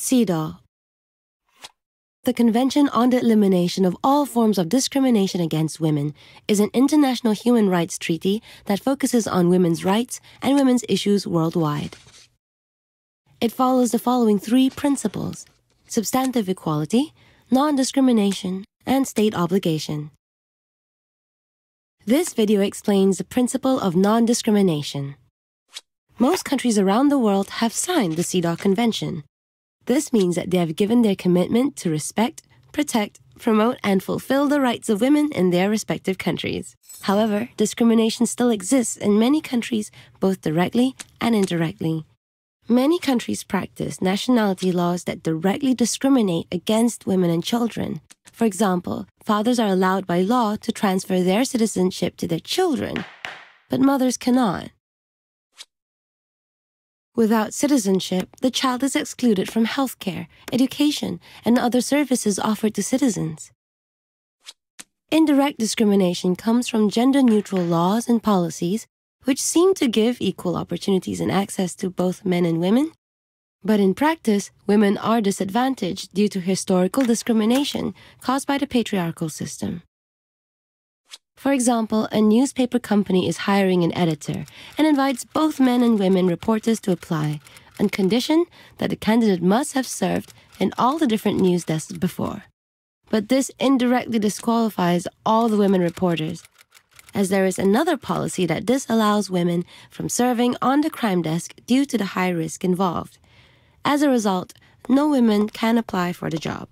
CEDAW. The Convention on the Elimination of All Forms of Discrimination Against Women is an international human rights treaty that focuses on women's rights and women's issues worldwide. It follows the following three principles: substantive equality, non-discrimination, and state obligation. This video explains the principle of non-discrimination. Most countries around the world have signed the CEDAW Convention. This means that they have given their commitment to respect, protect, promote, and fulfill the rights of women in their respective countries. However, discrimination still exists in many countries, both directly and indirectly. Many countries practice nationality laws that directly discriminate against women and children. For example, fathers are allowed by law to transfer their citizenship to their children, but mothers cannot. Without citizenship, the child is excluded from healthcare, education, and other services offered to citizens. Indirect discrimination comes from gender-neutral laws and policies, which seem to give equal opportunities and access to both men and women. But in practice, women are disadvantaged due to historical discrimination caused by the patriarchal system. For example, a newspaper company is hiring an editor and invites both men and women reporters to apply, on condition that the candidate must have served in all the different news desks before. But this indirectly disqualifies all the women reporters, as there is another policy that disallows women from serving on the crime desk due to the high risk involved. As a result, no women can apply for the job.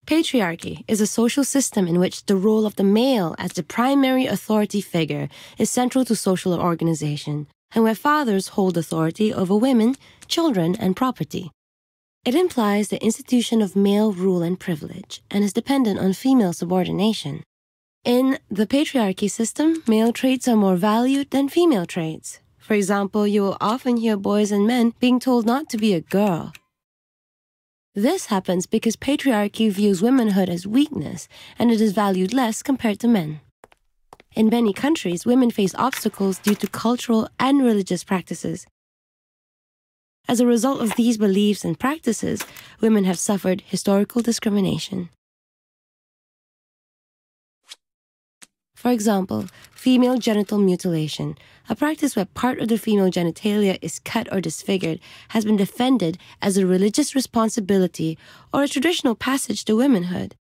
Patriarchy is a social system in which the role of the male as the primary authority figure is central to social organization, and where fathers hold authority over women, children, and property. It implies the institution of male rule and privilege, and is dependent on female subordination. In the patriarchy system, male traits are more valued than female traits. For example, you will often hear boys and men being told not to be a girl. This happens because patriarchy views womanhood as weakness, and it is valued less compared to men. In many countries, women face obstacles due to cultural and religious practices. As a result of these beliefs and practices, women have suffered historical discrimination. For example, female genital mutilation, a practice where part of the female genitalia is cut or disfigured, has been defended as a religious responsibility or a traditional passage to womanhood.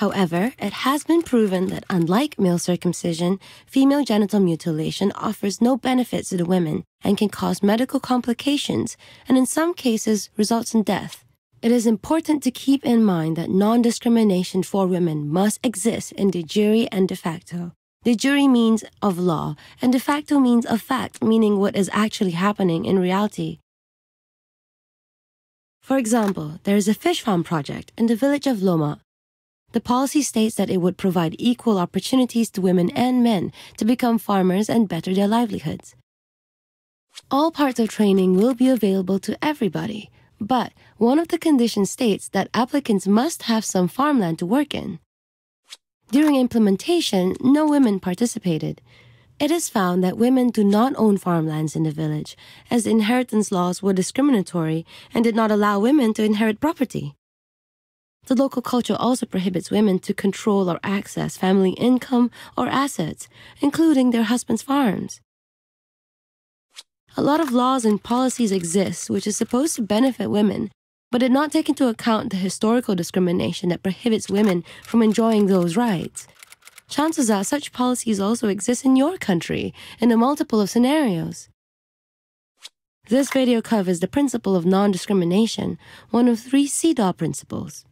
However, it has been proven that unlike male circumcision, female genital mutilation offers no benefits to the women and can cause medical complications, and in some cases results in death. It is important to keep in mind that non-discrimination for women must exist in de jure and de facto. De jure means of law, and de facto means of fact, meaning what is actually happening in reality. For example, there is a fish farm project in the village of Loma. The policy states that it would provide equal opportunities to women and men to become farmers and better their livelihoods. All parts of training will be available to everybody, but one of the conditions states that applicants must have some farmland to work in. During implementation, no women participated. It is found that women do not own farmlands in the village, as the inheritance laws were discriminatory and did not allow women to inherit property. The local culture also prohibits women to control or access family income or assets, including their husbands' farms. A lot of laws and policies exist which is supposed to benefit women, but did not take into account the historical discrimination that prohibits women from enjoying those rights. Chances are such policies also exist in your country in a multiple of scenarios. This video covers the principle of non-discrimination, one of 3 CEDAW principles.